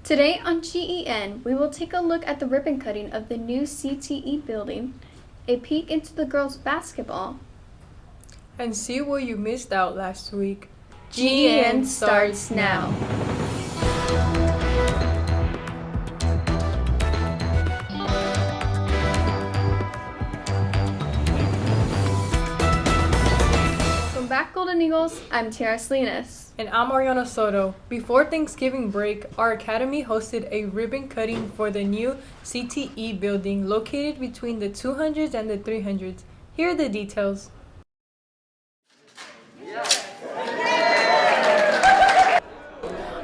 Today on GEN, we will take a look at the ribbon cutting of the new CTE building, a peek into the girls' basketball, and see what you missed out last week. GEN starts now. Welcome back, Golden Eagles. I'm Tiara Salinas. And I'm Ariana Soto. Before Thanksgiving break, our academy hosted a ribbon cutting for the new CTE building located between the 200s and the 300s. Here are the details.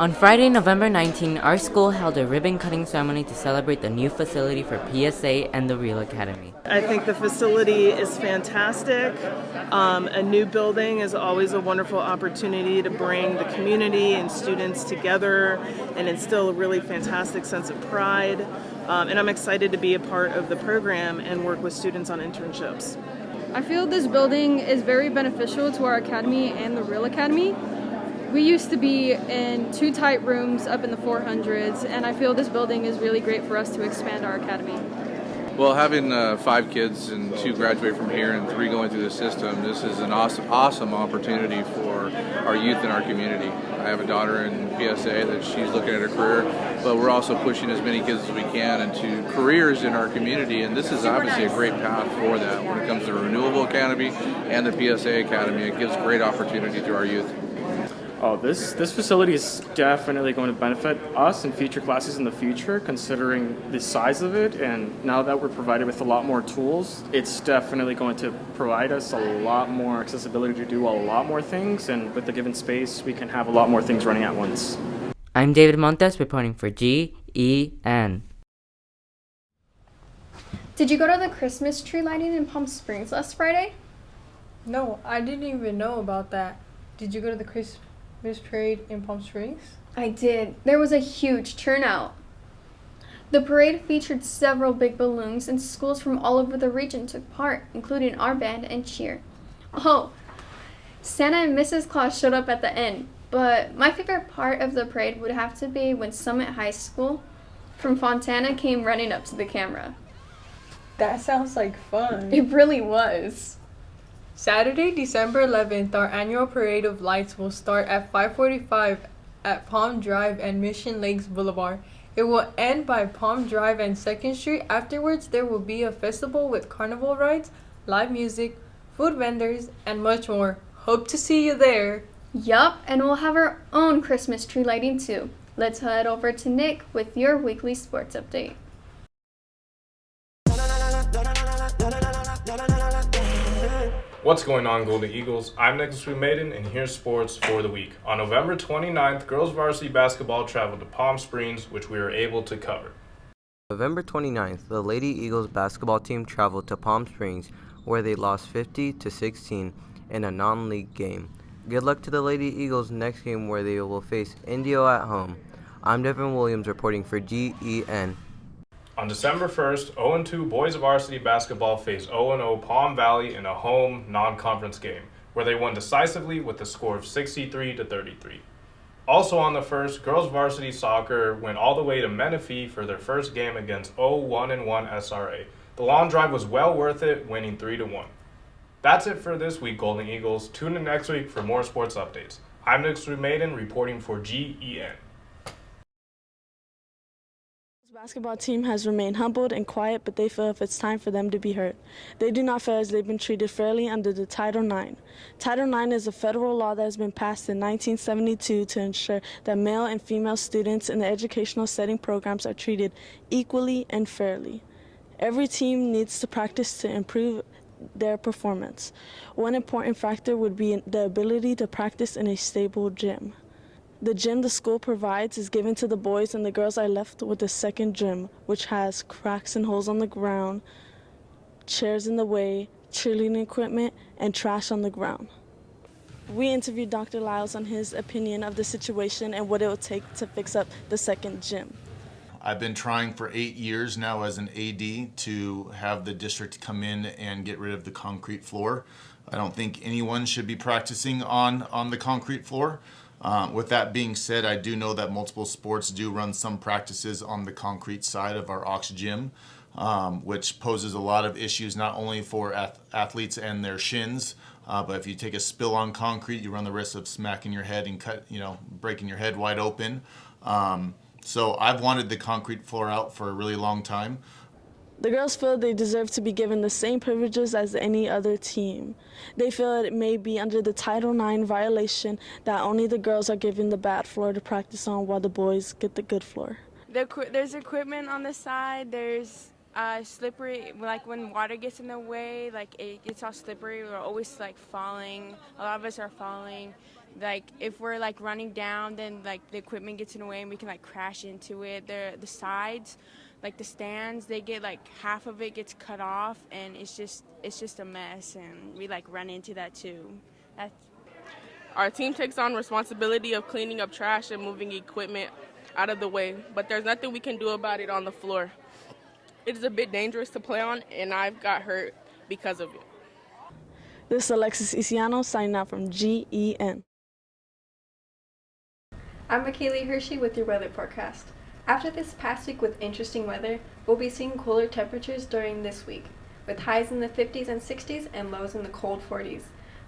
On Friday, November 19, our school held a ribbon-cutting ceremony to celebrate the new facility for PSA and the Real Academy. I think the facility is fantastic. A new building is always a wonderful opportunity to bring the community and students together and instill a really fantastic sense of pride. And I'm excited to be a part of the program and work with students on internships. I feel this building is very beneficial to our academy and the Real Academy. We used to be in two tight rooms up in the 400s, and I feel this building is really great for us to expand our academy. Well, having 5 kids and 2 graduate from here and 3 going through the system, this is an awesome opportunity for our youth and our community. I have a daughter in PSA that she's looking at her career, but we're also pushing as many kids as we can into careers in our community, and this is obviously a great path for that. When it comes to the Renewable Academy and the PSA Academy, it gives great opportunity to our youth. Oh, this facility is definitely going to benefit us in future classes in the future, considering the size of it. And now that we're provided with a lot more tools, it's definitely going to provide us a lot more accessibility to do a lot more things. And with the given space, we can have a lot more things running at once. I'm David Montes reporting for GEN. Did you go to the Christmas tree lighting in Palm Springs last Friday? No, I didn't even know about that. Did you go to the Christmas parade in Palm Springs? I did. There was a huge turnout. The parade featured several big balloons, and schools from all over the region took part, including our band and cheer. Oh, Santa and Mrs. Claus showed up at the end, but my favorite part of the parade would have to be when Summit High School from Fontana came running up to the camera. That sounds like fun. It really was. Saturday, December 11th, our annual Parade of Lights will start at 5:45 at Palm Drive and Mission Lakes Boulevard. It will end by Palm Drive and 2nd Street. Afterwards, there will be a festival with carnival rides, live music, food vendors, and much more. Hope to see you there. Yup, and we'll have our own Christmas tree lighting too. Let's head over to Nick with your weekly sports update. What's going on, Golden Eagles? I'm Nick Maiden, and here's sports for the week. On November 29th, girls varsity basketball traveled to Palm Springs, which we were able to cover. November 29th, the Lady Eagles basketball team traveled to Palm Springs, where they lost 50-16 in a non-league game. Good luck to the Lady Eagles next game, where they will face Indio at home. I'm Devin Williams reporting for GEN. On December 1st, 0-2 boys varsity basketball faced 0-0 Palm Valley in a home non-conference game, where they won decisively with a score of 63-33. Also on the 1st, girls varsity soccer went all the way to Menifee for their first game against 0-1-1 SRA. The long drive was well worth it, winning 3-1. That's it for this week, Golden Eagles. Tune in next week for more sports updates. I'm Nick Maiden reporting for GEN. The basketball team has remained humbled and quiet, but they feel if it's time for them to be heard. They do not feel as they've been treated fairly under the Title IX. Title IX is a federal law that has been passed in 1972 to ensure that male and female students in the educational setting programs are treated equally and fairly. Every team needs to practice to improve their performance. One important factor would be the ability to practice in a stable gym. The gym the school provides is given to the boys, and the girls are left with a second gym, which has cracks and holes on the ground, chairs in the way, cheerleading equipment, and trash on the ground. We interviewed Dr. Lyles on his opinion of the situation and what it would take to fix up the second gym. I've been trying for 8 years now as an AD to have the district come in and get rid of the concrete floor. I don't think anyone should be practicing on the concrete floor. With that being said, I do know that multiple sports do run some practices on the concrete side of our Ox Gym, which poses a lot of issues not only for athletes and their shins, but if you take a spill on concrete, you run the risk of smacking your head and breaking your head wide open. So I've wanted the concrete floor out for a really long time. The girls feel they deserve to be given the same privileges as any other team. They feel it may be under the Title IX violation that only the girls are given the bad floor to practice on while the boys get the good floor. There's equipment on the side. There's slippery, like when water gets in the way, like it gets all slippery. We're always like falling. A lot of us are falling. Like if we're like running down, then like the equipment gets in the way and we can like crash into it. The sides, like the stands, they get like half of it gets cut off, and it's just a mess, and we like run into that too. Our team takes on responsibility of cleaning up trash and moving equipment out of the way, but there's nothing we can do about it on the floor. It is a bit dangerous to play on, and I've got hurt because of it. This is Alexis Isiano signing out from GEN. I'm McKaylee Hershey with your weather forecast. After this past week with interesting weather, we'll be seeing cooler temperatures during this week, with highs in the 50s and 60s and lows in the cold 40s.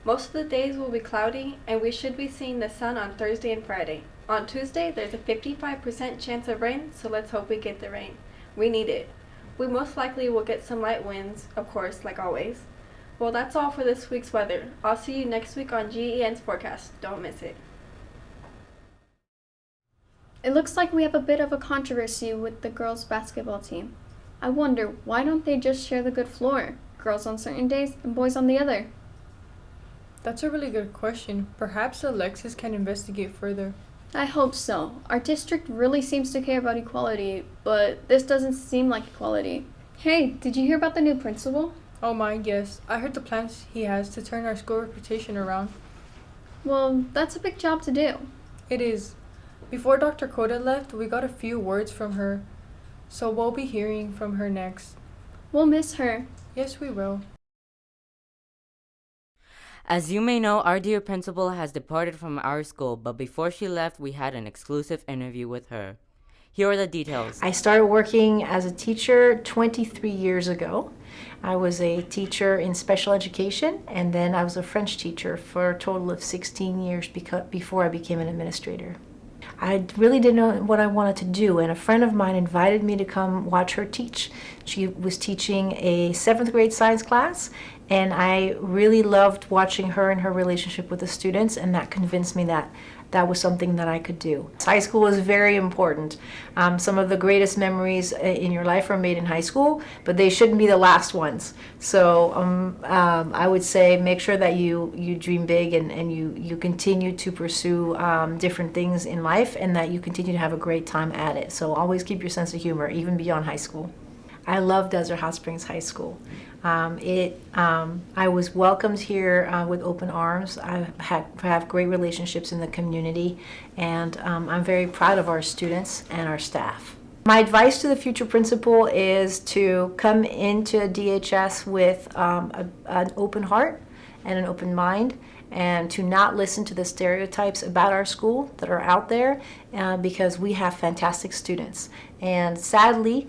Most of the days will be cloudy, and we should be seeing the sun on Thursday and Friday. On Tuesday, there's a 55% chance of rain, so let's hope we get the rain. We need it. We most likely will get some light winds, of course, like always. Well, that's all for this week's weather. I'll see you next week on GEN's forecast. Don't miss it. It looks like we have a bit of a controversy with the girls' basketball team. I wonder, why don't they just share the good floor? Girls on certain days and boys on the other. That's a really good question. Perhaps Alexis can investigate further. I hope so. Our district really seems to care about equality, but this doesn't seem like equality. Hey, did you hear about the new principal? Oh my, yes. I heard the plans he has to turn our school reputation around. Well, that's a big job to do. It is. Before Dr. Coda left, we got a few words from her, so we'll be hearing from her next. We'll miss her. Yes, we will. As you may know, our dear principal has departed from our school, but before she left, we had an exclusive interview with her. Here are the details. I started working as a teacher 23 years ago. I was a teacher in special education, and then I was a French teacher for a total of 16 years before I became an administrator. I really didn't know what I wanted to do, and a friend of mine invited me to come watch her teach. She was teaching a 7th grade science class, and I really loved watching her and her relationship with the students, and that convinced me that that was something that I could do. High school is very important. Some of the greatest memories in your life are made in high school, but they shouldn't be the last ones. So I would say make sure that you dream big and you continue to pursue different things in life, and that you continue to have a great time at it. So always keep your sense of humor, even beyond high school. I love Desert Hot Springs High School. I was welcomed here with open arms. I have great relationships in the community, and I'm very proud of our students and our staff. My advice to the future principal is to come into DHS with an open heart and an open mind, and to not listen to the stereotypes about our school that are out there, because we have fantastic students. And sadly,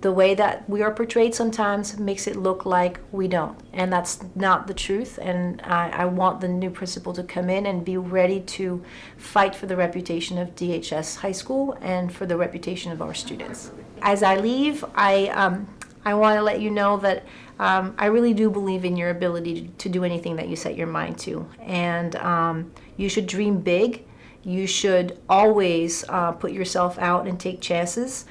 the way that we are portrayed sometimes makes it look like we don't. And that's not the truth. And I want the new principal to come in and be ready to fight for the reputation of DHS High School and for the reputation of our students. As I leave, I want to let you know that I really do believe in your ability to do anything that you set your mind to. And you should dream big. You should always put yourself out and take chances,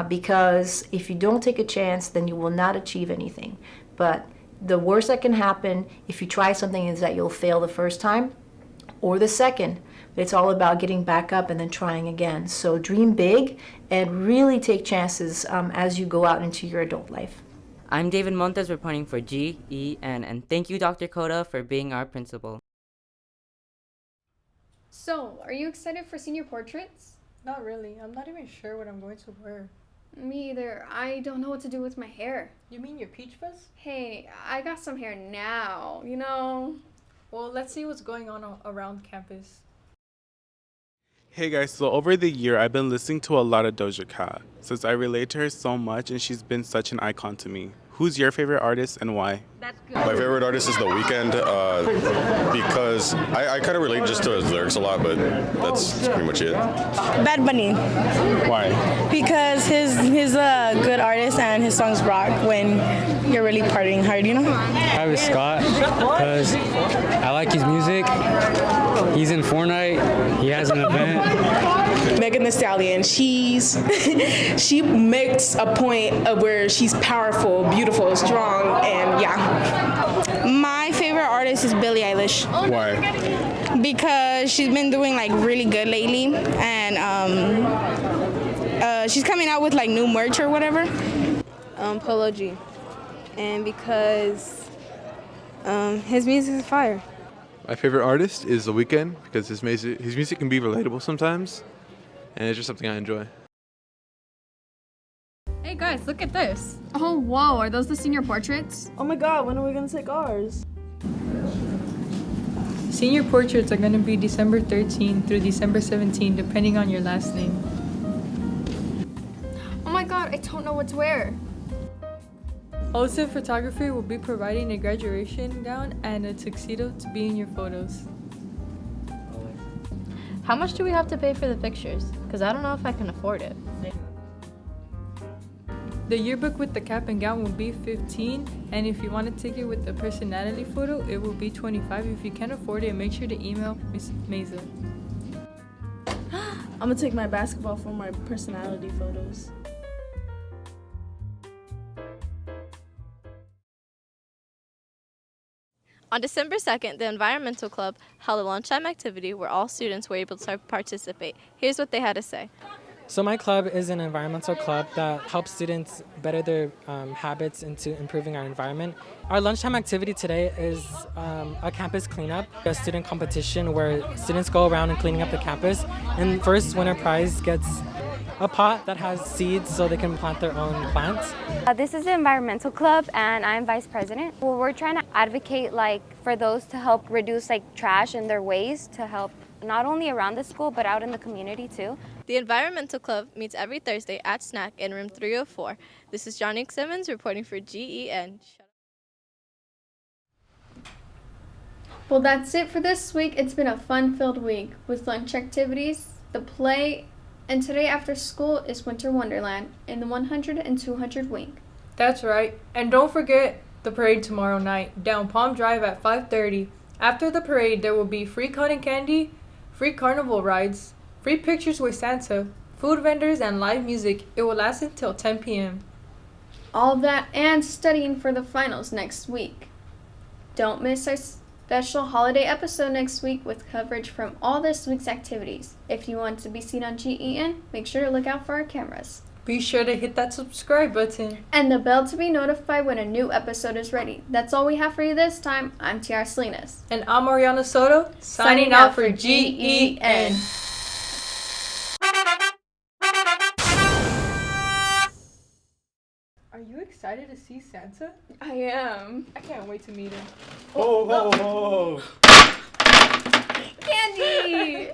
because if you don't take a chance, then you will not achieve anything. But the worst that can happen if you try something is that you'll fail the first time or the second. But it's all about getting back up and then trying again. So dream big and really take chances as you go out into your adult life. I'm David Montes reporting for GEN, and thank you, Dr. Coda, for being our principal. So, are you excited for senior portraits? Not really. I'm not even sure what I'm going to wear. Me either. I don't know what to do with my hair. You mean your peach fuzz? Hey, I got some hair now, you know? Well, let's see what's going on around campus. Hey guys, so over the year I've been listening to a lot of Doja Cat since I relate to her so much and she's been such an icon to me. Who's your favorite artist and why? My favorite artist is The Weeknd because I kind of relate just to his lyrics a lot, but that's pretty much it. Bad Bunny. Why? Because he's a good artist and his songs rock when you're really partying hard, you know? Travis Scott, because I like his music. He's in Fortnite. He has an event. Megan Thee Stallion, she makes a point of where she's powerful, beautiful, strong, and yeah. My favorite artist is Billie Eilish. Why? Because she's been doing like really good lately, and she's coming out with like new merch or whatever. Polo G, and because his music is fire. My favorite artist is The Weeknd because his music can be relatable sometimes, and it's just something I enjoy. Hey guys, look at this. Oh, whoa, are those the senior portraits? Oh my god, when are we gonna take ours? Senior portraits are going to be December 13 through December 17, depending on your last name. Oh my god, I don't know what to wear. Olsen Photography will be providing a graduation gown and a tuxedo to be in your photos. How much do we have to pay for the pictures? Because I don't know if I can afford it. The yearbook with the cap and gown will be $15, and if you want to take it with a personality photo, it will be $25. If you can't afford it, make sure to email Miss Meza. I'm gonna take my basketball for my personality photos. On December 2nd, the Environmental Club held a lunchtime activity where all students were able to participate. Here's what they had to say. So my club is an environmental club that helps students better their habits into improving our environment. Our lunchtime activity today is a campus cleanup, a student competition where students go around and cleaning up the campus. And first winner prize gets a pot that has seeds so they can plant their own plants. This is the Environmental Club and I'm Vice President. Well, we're trying to advocate for those to help reduce trash and their waste to help not only around the school but out in the community too. The Environmental Club meets every Thursday at Snack in room 304. This is Johnny Simmons reporting for GEN. Well, that's it for this week. It's been a fun-filled week with lunch activities, the play, and today after school is Winter Wonderland in the 100 and 200 wing. That's right. And don't forget the parade tomorrow night down Palm Drive at 5:30. After the parade, there will be free cotton candy, free carnival rides, free pictures with Santa, food vendors, and live music. It will last until 10 p.m. All that and studying for the finals next week. Don't miss our special holiday episode next week with coverage from all this week's activities. If you want to be seen on GEN, make sure to look out for our cameras. Be sure to hit that subscribe button. And the bell to be notified when a new episode is ready. That's all we have for you this time. I'm Tiara Salinas. And I'm Ariana Soto, signing out for GEN. Are you excited to see Santa? I am. I can't wait to meet him. Candy!